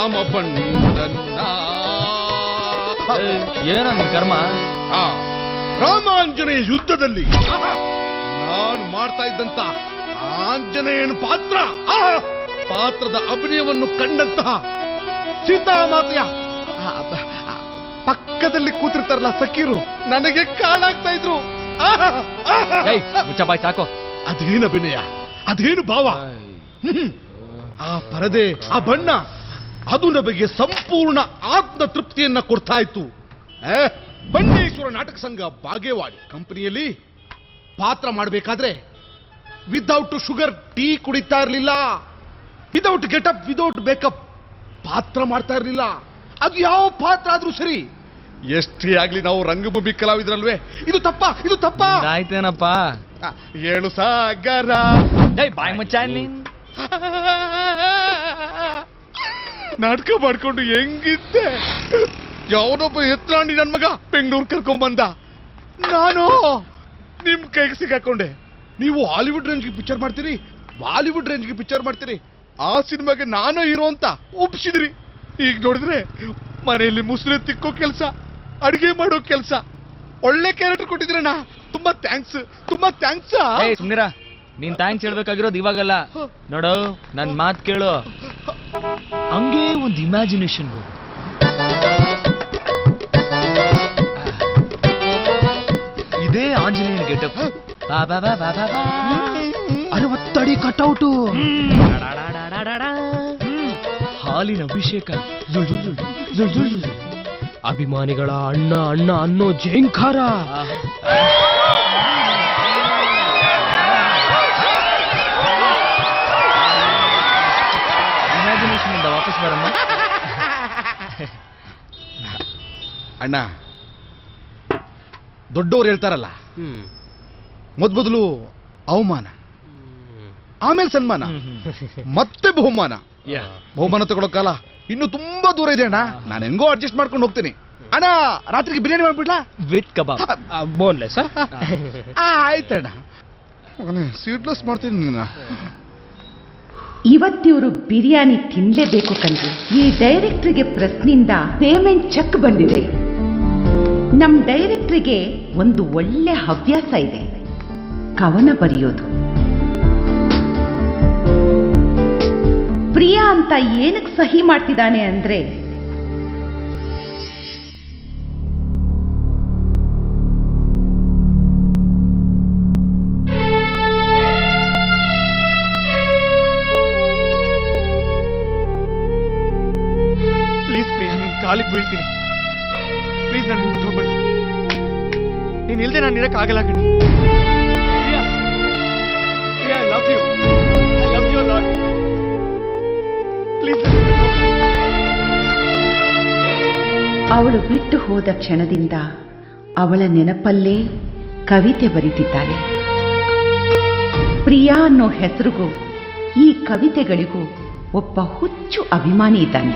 ರಾಮ ಬಂದನ್ನ. ಏನ ಕರ್ಮ? ರಾಮಾಂಜನೇಯ ಯುದ್ಧದಲ್ಲಿ ನಾನು ಮಾಡ್ತಾ ಇದ್ದಂತ ಆಂಜನೇಯನ ಪಾತ್ರದ ಅಭಿನಯವನ್ನು ಕಂಡಂತಹ ಸೀತಾಮಾತೆಯ ಪಕ್ಕದಲ್ಲಿ ಕೂತಿರ್ತಾರಲ್ಲ ಸಖೀರು ನನಗೆ ಕಾಣಾಗ್ತಾ ಇದ್ರು. ಮುಚ್ಚಬಾಯ್ ಸಾಕು. ಅದೇನು ಅಭಿನಯ, ಅದೇನು ಭಾವ, ಆ ಪರದೆ, ಆ ಬಣ್ಣ, ಅದು ನಮಗೆ ಸಂಪೂರ್ಣ ಆತ್ಮ ತೃಪ್ತಿಯನ್ನ ಕೊಡ್ತಾ ಇತ್ತು. ಬಣ್ಣೇಶ್ವರ ನಾಟಕ ಸಂಘ ಬಾಗೇವಾಡಿ ಕಂಪನಿಯಲ್ಲಿ ಪಾತ್ರ ಮಾಡಬೇಕಾದ್ರೆ ವಿದೌಟ್ ಶುಗರ್ ಟೀ ಕುಡಿತಾ ಇರಲಿಲ್ಲ, ವಿದೌಟ್ ಗೆಟಪ್, ವಿದೌಟ್ ಬೇಕಪ್ ಪಾತ್ರ ಮಾಡ್ತಾ ಇರಲಿಲ್ಲ. ಅದು ಯಾವ ಪಾತ್ರ ಆದ್ರೂ ಸರಿ, ಎಷ್ಟೇ ಆಗ್ಲಿ ನಾವು ರಂಗಭೂಮಿ ಕಲಾವಿದ್ರಲ್ವೇ. ಇದು ತಪ್ಪ ಆಯ್ತೇನಪ್ಪ. ಹೇಳು ಸಾಗರ. ಬಾಯ್ ಮುಚ್ಚ. ನಾಟಕ ಮಾಡ್ಕೊಂಡು ಹೆಂಗಿದ್ದೆ. ಯಾವನೊಬ್ಬ ಎತ್ರಾಣಿ ನನ್ ಮಗ ಬೆಂಗಳೂರು ಕರ್ಕೊಂಡ್ ನಾನು ನಿಮ್ ಕೈಗೆ ಸಿಗಾಕೊಂಡೆ. ನೀವು ಹಾಲಿವುಡ್ ರೇಂಜ್ಗೆ ಪಿಕ್ಚರ್ ಮಾಡ್ತೀರಿ, ಬಾಲಿವುಡ್ ರೇಂಜ್ಗೆ ಪಿಕ್ಚರ್ ಮಾಡ್ತೀರಿ, ಆ ಸಿನಿಮಾಗೆ ನಾನು ಹೀರೋ ಅಂತ ಒಪ್ಪಿಸಿದ್ರಿ. ಈಗ ನೋಡಿದ್ರೆ ಮನೆಯಲ್ಲಿ ಮುಸ್ಲಿ ತಿಕ್ಕೋ ಕೆಲಸ, ಅಡಿಗೆ ಮಾಡೋ ಕೆಲಸ, ಒಳ್ಳೆ ಕ್ಯಾರೆಕ್ಟರ್ ಕೊಟ್ಟಿದ್ರಣ್ಣ. ತುಂಬಾ ಥ್ಯಾಂಕ್ಸ್. ಸುಮ್ನಿರ, ನೀನ್ ಥ್ಯಾಂಕ್ಸ್ ಹೇಳ್ಬೇಕಾಗಿರೋದು ಇವಾಗಲ್ಲ. ನೋಡು, ನನ್ ಮಾತ್ ಕೇಳು. ಹಂಗೆ ಒಂದು ಇಮ್ಯಾಜಿನೇಷನ್. ಇದೇ ಆಂಜನೇಯನ ಗೆಟಪ್, 60 ಅಡಿ ಕಟ್ಔಟು, ಹಾಲಿನ ಅಭಿಷೇಕ, ಅಭಿಮಾನಿಗಳ ಅಣ್ಣ ಅಣ್ಣ ಅನ್ನೋ ಜೇಂಕಾರ. ಇಮ್ಯಾಜಿನೇಷನ್ ಇಂದ ವಾಪಸ್ ಬರಮ್ಮ. ಅಣ್ಣ, ದೊಡ್ಡವ್ರು ಹೇಳ್ತಾರಲ್ಲ, ಮೊದಲು ಅವಮಾನ, ಆಮೇಲೆ ಸನ್ಮಾನ, ಮತ್ತೆ ಬಹುಮಾನ. ಬಹುಮಾನ ತಗೊಳ್ಳೋ ಕಾಲ ಇನ್ನು ತುಂಬಾ ದೂರ ಇದೆ ಅಣ್ಣ. ನಾನು ಹೆಂಗೋ ಅಡ್ಜಸ್ಟ್ ಮಾಡ್ಕೊಂಡು ಹೋಗ್ತೀನಿ. ಅಣ್ಣ, ರಾತ್ರಿಗೆ ಬಿರಿಯಾನಿ ಮಾಡ್ಬಿಡ್ಲಾ? With kebab, boneless. ಆಯ್ತಣ್ಣ, ಸೀಡ್ಲೆಸ್ ಮಾಡ್ತೀನಿ ನೀನ. ಇವತ್ತಿವರು ಬಿರಿಯಾನಿ ತಿನ್ಲೇಬೇಕು ಕಣ್ರಿ. ಈ ಡೈರೆಕ್ಟರ್ಗೆ ಪ್ರೆಸ್ನಿಂದ ಪೇಮೆಂಟ್ ಚೆಕ್ ಬಂದಿದೆ. ನಮ್ ಡೈರೆಕ್ಟರ್ಗೆ ಒಂದು ಒಳ್ಳೆ ಹವ್ಯಾಸ ಇದೆ, ಕವನ ಬರೆಯೋದು. ಪ್ರಿಯಾ ಅಂತ ಏನಕ್ಕೆ ಸಹಿ ಮಾಡ್ತಿದ್ದಾನೆ ಅಂದ್ರೆ, ಪ್ಲೀಸ್ ಪ್ರಿಯಾ, ನಿನ್ ಕಾಲಿಗೆ ಬೀಳ್ತೀನಿ. ಪ್ಲೀಸ್ ನನ್ನ ಹೋಗ್ಬೇಡಿ. ನೀನ್ ಇಲ್ದೆ ನಾನು ಇರಕ್ ಆಗಲ್ಲ ಕಣಿ. I love you, I love you lot. Please. ಅವಳು ಬಿಟ್ಟು ಹೋದ ಕ್ಷಣದಿಂದ ಅವಳ ನೆನಪಲ್ಲೇ ಕವಿತೆ ಬರೀತಿದ್ದಾನೆ. ಪ್ರಿಯಾ ಅನ್ನೋ ಹೆಸರಿಗೂ ಈ ಕವಿತೆಗಳಿಗೂ ಒಬ್ಬ ಹುಚ್ಚು ಅಭಿಮಾನಿ ಇದ್ದಾನೆ.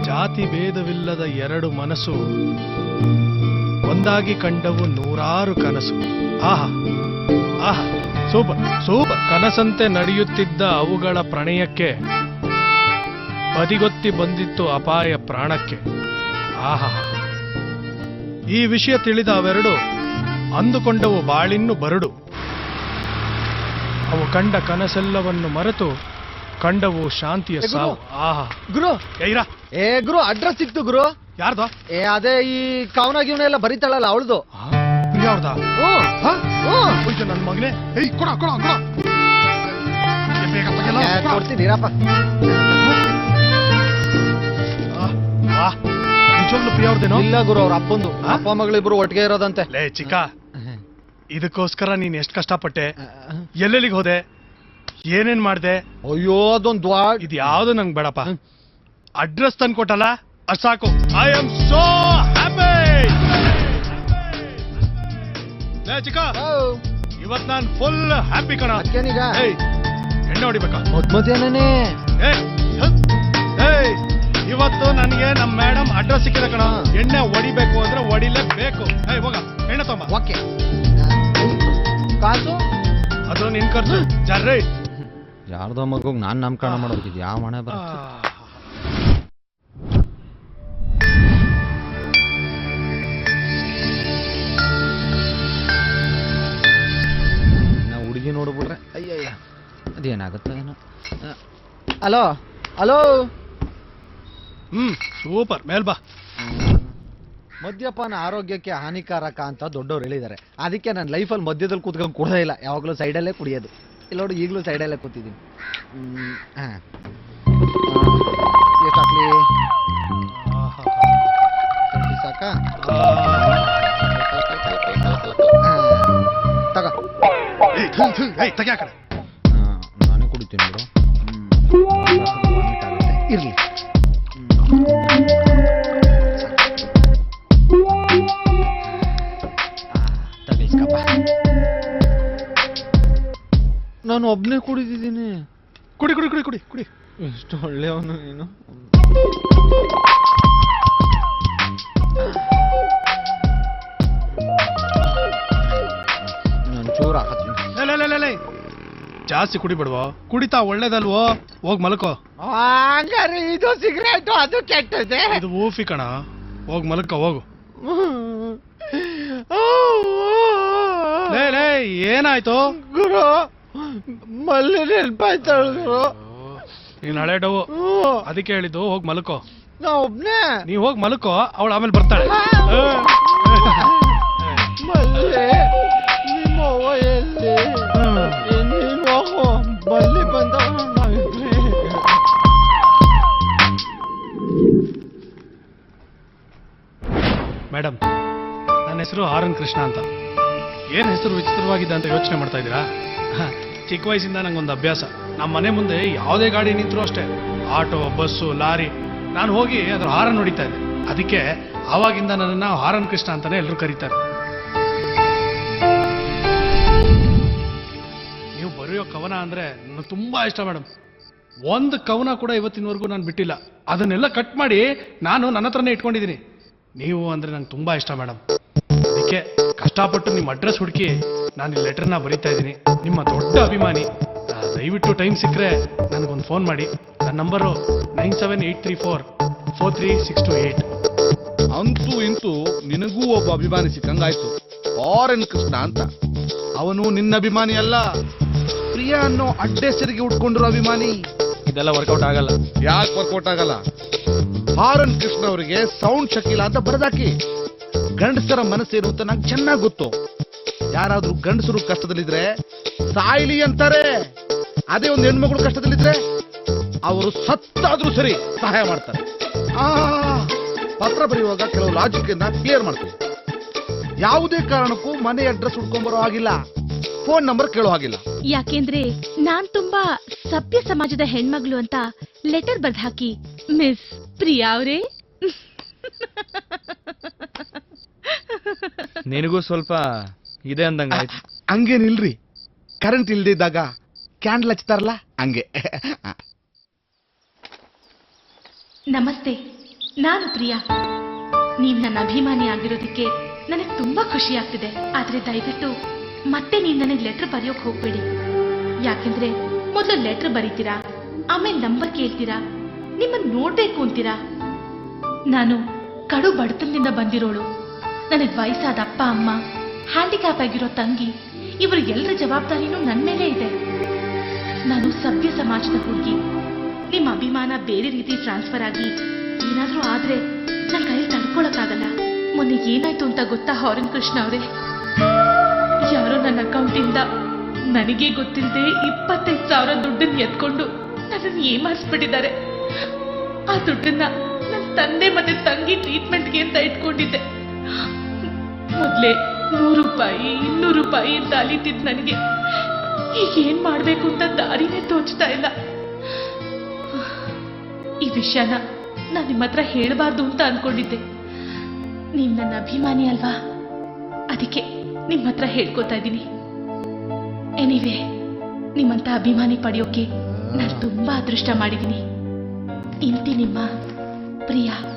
ಜಾತಿ ಭೇದವಿಲ್ಲದ ಎರಡು ಮನಸ್ಸು ಒಂದಾಗಿ ಕಂಡವು ನೂರಾರು ಕನಸು. ಆಹಾ ಆಹಾ, ಸೂಪರ್ ಸೂಪರ್. ಕನಸಂತೆ ನಡೆಯುತ್ತಿದ್ದ ಅವುಗಳ ಪ್ರಣಯಕ್ಕೆ ಬದಿಗೊತ್ತಿ ಬಂದಿತ್ತು ಅಪಾಯ ಪ್ರಾಣಕ್ಕೆ. ಆಹಾ, ಈ ವಿಷಯ ತಿಳಿದ ಅವೆರಡು ಅಂದುಕೊಂಡವು ಬಾಳಿನ್ನು ಬರಡು. ಅವು ಕಂಡ ಕನಸೆಲ್ಲವನ್ನು ಮರೆತು ಕಂಡವು ಶಾಂತಿಯ ಸಾವು. ಆಹಾ ಗುರು, ಗುರು ಅಡ್ರೆಸ್ ಸಿಕ್ತು ಗುರು. ಯಾರ್ದ? ಅದೇ ಈ ಕವನ ಗಿವನ ಎಲ್ಲ ಬರೀತಾಳಲ್ಲ ಅವಳದು. ಯಾರ್ದ? ನನ್ನ ಮಗನೇ, ಕೊಡ ಕೊಡ ಕೊಡ. ಕೊಡ್ತೀನಿರಪ್ಪ. ನಿಜವಾಗ್ಲೂ ಪ್ರಿಯವ್ರದೇನೋ? ಇಲ್ಲ ಗುರು, ಅವ್ರ ಅಪ್ಪಂದು. ಅಪ್ಪ ಮಗಳಿಬ್ರು ಒಟ್ಟಿಗೆ ಇರೋದಂತೆ. ಲೇ ಚಿಕ್ಕ, ಇದಕ್ಕೋಸ್ಕರ ನೀನ್ ಎಷ್ಟು ಕಷ್ಟಪಟ್ಟೆ, ಎಲ್ಲೆಲ್ಲಿಗೆ ಹೋದೆ, ಏನೇನ್ ಮಾಡ್ದೆ? ಅಯ್ಯೋ, ಅದೊಂದು ದ್ವಾಡ್. ಇದು ಯಾವ್ದು ನಂಗೆ ಬೇಡಪ್ಪ. ಅಡ್ರೆಸ್ ತಂದ್ಕೊಟ್ಟಲ್ಲ, ಅಷ್ಟು ಸಾಕು. I am so happy. ಲೇ ಚಿಕ್ಕ, ಇವತ್ ನಾನ್ ಫುಲ್ ಹ್ಯಾಪಿ ಕಣ. ಅದಕ್ಕೇನೀಗ ಎಣ್ಣೆ ಹೊಡಿಬೇಕಾ? ಮಧ್ಯಾಹ್ನನೇ ಇವತ್ತು ನನಗೆ ನಮ್ಮ ಮೇಡಮ್ ಅಡ್ರೆಸ್ ಸಿಕ್ಕಿದೆ ಕಣ. ಎಣ್ಣೆ ಹೊಡಿಬೇಕು ಅಂದ್ರೆ ಹೊಡಿಲೇಬೇಕು. ಹೋಗ ಎಣ್ಣೆ ತಗೊಂಬ. ಓಕೆ. ಕಾಸು ಅದು ನಿನ್ ಖರ್ಚು. ಜರ್ರಿ. ಯಾರ್ದೋ ಮಗುಗ್ ನಾನ್ ನಾಮಕರಣ ಮಾಡೋದಿದ್ ಯಾವ ಮನೆ ಬರ. ನಾ ಹುಡುಗಿ ನೋಡ್ಬಿಟ್ರೆ ಅಯ್ಯಯ್ಯ ಅದೇನಾಗುತ್ತೆ ಏನೋ. Hello hello. ಸೂಪರ್, ಮೇಲ್ ಬಾ. ಮದ್ಯಪಾನ ಆರೋಗ್ಯಕ್ಕೆ ಹಾನಿಕಾರಕ ಅಂತ ದೊಡ್ಡವ್ರು ಹೇಳಿದ್ದಾರೆ. ಅದಕ್ಕೆ ನಾನು ಲೈಫಲ್ಲಿ ಮಧ್ಯದಲ್ಲಿ ಕೂತ್ಕೊಂಡು ಕುಡ್ದೇ ಇಲ್ಲ, ಯಾವಾಗಲೂ ಸೈಡಲ್ಲೇ ಕುಡಿಯೋದು. ಇಲ್ಲ ನೋಡಿ, ಈಗಲೂ ಸೈಡಲ್ಲೇ ಕೂತಿದ್ದೀನಿ. ಎಷ್ಟಾಗ್ಲಿ ಸಾಕ ತಗ. ತೆಗ್ಯಾಕಡೆ. ನಾನೇ ಕುಡಿತೀನಿ ಬಿಡು. ಇರ್ಲಿ. ನಾನು ಒಬ್ನೇ ಕುಡಿದಿದ್ದೀನಿ. ಕುಡಿ ಕುಡಿ ಕುಡಿ ಕುಡಿ ಕುಡಿ. ಎಷ್ಟು ಒಳ್ಳೆಯವನು ನೀನು. ನಾನು ಚೂರು ಹಾಕತ್ತೀನಿ. ಜಾಸ್ತಿ ಕುಡಿಬಿಡ್ವೋ. ಕುಡಿತಾ ಒಳ್ಳೇದಲ್ವೋ. ಹೋಗ್ ಮಲ್ಕೋ. ಹಂಗಾರೆ ಇದು ಸಿಗರೇಟು ಅದು ಕೆಟ್ಟದೆ. ಇದು ಊಫಿ ಕಣ. ಹೋಗ್ ಮಲ್ಕೋ ಹೋಗು. ಲೇ ಏನಾಯ್ತು ಗುರು? ಮಲ್ಲಿ ನೆನ್ಪಾಯ್ತಾಳ ಗುರು. ನೀನ್ ಹಳೆ ಡವು. ಅದಕ್ಕೆ ಹೇಳಿದ್ದು ಹೋಗ್ ಮಲ್ಕೋ. ನಾ ಒಬ್ನೇ. ನೀವ್ ಹೋಗ್ ಮಲ್ಕೋ, ಅವಳು ಆಮೇಲೆ ಬರ್ತಾಳೆ. ಮಲ್ಲಿ ನಿಮ್ಮ ಅವ್ವ ಎಲ್ಲಿ? ನೀನು ಹೋಗು, ಮಲ್ಲಿ ಬಂದ. ಮೇಡಮ್, ನನ್ನ ಹೆಸರು ಆರ್.ಎನ್. ಕೃಷ್ಣ ಅಂತ. ಏನ್ ಹೆಸರು ವಿಚಿತ್ರವಾಗಿದೆ ಅಂತ ಯೋಚನೆ ಮಾಡ್ತಾ ಇದ್ದೀರಾ? ಚಿಕ್ಕ ವಯಸ್ಸಿಂದ ನಂಗೊಂದು ಅಭ್ಯಾಸ. ನಮ್ಮ ಮನೆ ಮುಂದೆ ಯಾವುದೇ ಗಾಡಿ ನಿಂತರೂ ಅಷ್ಟೇ, ಆಟೋ, ಬಸ್ಸು, ಲಾರಿ, ನಾನು ಹೋಗಿ ಅದ್ರ ಹಾರನ್ ಹೊಡಿತಾ ಇದ್ದೆ. ಅದಕ್ಕೆ ಆವಾಗಿಂದ ನನ್ನನ್ನು ಆರ್.ಎನ್. ಕೃಷ್ಣ ಅಂತಾನೆ ಎಲ್ಲರೂ ಕರೀತಾರೆ. ನೀವು ಬರೆಯೋ ಕವನ ಅಂದ್ರೆ ನನಗೆ ತುಂಬಾ ಇಷ್ಟ ಮೇಡಮ್. ಒಂದು ಕವನ ಕೂಡ ಇವತ್ತಿನವರೆಗೂ ನಾನು ಬಿಟ್ಟಿಲ್ಲ. ಅದನ್ನೆಲ್ಲ ಕಟ್ ಮಾಡಿ ನಾನು ನನ್ನ ಹತ್ರನೇ ಇಟ್ಕೊಂಡಿದ್ದೀನಿ. ನೀವು ಅಂದ್ರೆ ನಂಗೆ ತುಂಬಾ ಇಷ್ಟ ಮೇಡಮ್. ಅದಕ್ಕೆ ಕಷ್ಟಪಟ್ಟು ನಿಮ್ಮ ಅಡ್ರೆಸ್ ಹುಡುಕಿ ನಾನು ಈ ಲೆಟರ್ನ ಬರೀತಾ ಇದ್ದೀನಿ. ನಿಮ್ಮ ದೊಡ್ಡ ಅಭಿಮಾನಿ. ದಯವಿಟ್ಟು ಟೈಮ್ ಸಿಕ್ಕರೆ ನನಗೊಂದು ಫೋನ್ ಮಾಡಿ. ನನ್ನ ನಂಬರು 9783443628. ಅಂತೂ ಇಂತೂ ನಿನಗೂ ಒಬ್ಬ ಅಭಿಮಾನಿ ಸಿಕ್ಕಂಗಾಯ್ತು, ಆರ್.ಎನ್. ಕೃಷ್ಣ ಅಂತ. ಅವನು ನಿನ್ನ ಅಭಿಮಾನಿ ಅಲ್ಲ, ಪ್ರಿಯಾ ಅನ್ನೋ ಅಡ್ಡೆಸರಿಗೆ ಉಟ್ಕೊಂಡಿರೋ ಅಭಿಮಾನಿ. ಇದೆಲ್ಲ ವರ್ಕೌಟ್ ಆಗಲ್ಲ. ಯಾಕೆ ವರ್ಕೌಟ್ ಆಗಲ್ಲ? ಆರ್.ಎನ್. ಕೃಷ್ಣ ಅವರಿಗೆ ಸೌಂಡ್ ಶಕಿಲ ಅಂತ ಬರದಾಕಿ. ಗಂಡಸರ ಮನಸ್ಸೇನು ಅಂತ ನಂಗೆ ಚೆನ್ನಾಗಿ ಗೊತ್ತು. ಯಾರಾದ್ರೂ ಗಂಡಸರು ಕಷ್ಟದಲ್ಲಿದ್ರೆ ಸಾಯ್ಲಿ ಅಂತಾರೆ. ಅದೇ ಒಂದು ಹೆಣ್ಮಗಳು ಕಷ್ಟದಲ್ಲಿದ್ರೆ ಅವರು ಸತ್ತಾದ್ರೂ ಸರಿ ಸಹಾಯ ಮಾಡ್ತಾರೆ. ಪತ್ರ ಬರೆಯುವಾಗ ಕೆಲವು ಲಾಜಿಕ್ ಇಂದ ಕ್ಲಿಯರ್ ಮಾಡ್ತೀವಿ. ಯಾವುದೇ ಕಾರಣಕ್ಕೂ ಮನೆ ಅಡ್ರೆಸ್ ಹುಡ್ಕೊಂಡ್ಬರೋ ಹಾಗಿಲ್ಲ, ಫೋನ್ ನಂಬರ್ ಕೇಳೋ ಹಾಗಿಲ್ಲ. ಯಾಕೆಂದ್ರೆ ನಾನ್ ತುಂಬಾ ಸಭ್ಯ ಸಮಾಜದ ಹೆಣ್ಮಗಳು ಅಂತ ಲೆಟರ್ ಬರ್ದ್ ಹಾಕಿ ಮಿಸ್ ಪ್ರಿಯಾ ಅವರೇ. ನಿನಗೂ ಸ್ವಲ್ಪ ಇದೆ ಅಂದಂಗಾಯ್ತು. ಹಂಗೇನಿಲ್ರಿ, ಕರೆಂಟ್ ಇಲ್ದೇ ಇದ್ದಾಗ ಕ್ಯಾಂಡಲ್ ಹಚ್ತಾರಲ್ಲ ಹಂಗೆ. ನಮಸ್ತೆ, ನಾನು ಪ್ರಿಯಾ. ನೀವ್ ನನ್ನ ಅಭಿಮಾನಿ ಆಗಿರೋದಕ್ಕೆ ನನಗೆ ತುಂಬಾ ಖುಷಿ ಆಗ್ತಿದೆ. ಆದ್ರೆ ದಯವಿಟ್ಟು ಮತ್ತೆ ನೀವ್ ನನಗೆ ಲೆಟರ್ ಬರೆಯೋಕ್ ಹೋಗ್ಬೇಡಿ. ಯಾಕೆಂದ್ರೆ ಮೊದಲು ಲೆಟರ್ ಬರೀತೀರಾ, ಆಮೇಲೆ ನಂಬರ್ ಕೇಳ್ತೀರಾ, ನಿಮ್ಮನ್ನ ನೋಡ್ಬೇಕು ಅಂತೀರಾ. ನಾನು ಕಡು ಬಡತನದಿಂದ ಬಂದಿರೋಳು. ನನಗೆ ವಯಸ್ಸಾದ ಅಪ್ಪ ಅಮ್ಮ, ಹ್ಯಾಂಡಿಕ್ಯಾಪ್ ಆಗಿರೋ ತಂಗಿ, ಇವರು ಎಲ್ಲರ ಜವಾಬ್ದಾರಿನೂ ನನ್ನ ಮೇಲೆ ಇದೆ. ನಾನು ಸಭ್ಯ ಸಮಾಜದ ಹುಡುಗಿ. ನಿಮ್ಮ ಅಭಿಮಾನ ಬೇರೆ ರೀತಿ ಟ್ರಾನ್ಸ್ಫರ್ ಆಗಿ ಏನಾದ್ರೂ ಆದ್ರೆ ನನ್ನ ಕೈಯಲ್ಲಿ ತಡ್ಕೊಳಕ್ಕಾಗಲ್ಲ. ಮೊನ್ನೆ ಏನಾಯ್ತು ಅಂತ ಗೊತ್ತಾ ಆರ್.ಎನ್. ಕೃಷ್ಣ ಅವರೇ? ಯಾರೋ ನನ್ನ ಅಕೌಂಟಿಂದ ನನಗೆ ಗೊತ್ತಿಲ್ಲದೆ 25,000 ದುಡ್ಡನ್ನು ಎತ್ಕೊಂಡು ನನ್ನನ್ನು ಏಮಾರಿಸ್ಬಿಟ್ಟಿದ್ದಾರೆ. ಆ ದುಡ್ಡನ್ನ ನನ್ನ ತಂದೆ ಮತ್ತೆ ತಂಗಿ ಟ್ರೀಟ್ಮೆಂಟ್ಗೆ ಅಂತ ಇಟ್ಕೊಂಡಿದ್ದೆ. ಮೊದ್ಲೇ 100 ರೂಪಾಯಿ 200 ರೂಪಾಯಿ ಅಂತ ಅಲಿತಿದ್ ನನಗೆ ಈಗ ಏನ್ ಮಾಡ್ಬೇಕು ಅಂತ ದಾರಿನೇ ತೋಚ್ತಾ ಇಲ್ಲ. ಈ ವಿಷಯನ ನಾನು ನಿಮ್ಮ ಹತ್ರ ಹೇಳಬಾರ್ದು ಅಂತ ಅನ್ಕೊಂಡಿದ್ದೆ. ನೀವ್ ನನ್ನ ಅಭಿಮಾನಿ ಅಲ್ವಾ, ಅದಕ್ಕೆ ನಿಮ್ಮ ಹತ್ರ ಹೇಳ್ಕೊತಾ ಇದ್ದೀನಿ. ಎನಿವೇ, ನಿಮ್ಮಂತ ಅಭಿಮಾನಿ ಪಡೆಯೋಕೆ ನಾನು ತುಂಬಾ ಅದೃಷ್ಟ ಮಾಡಿದ್ದೀನಿ. ಇಂತಿ ನಿಮ್ಮ ಪ್ರಿಯಾ.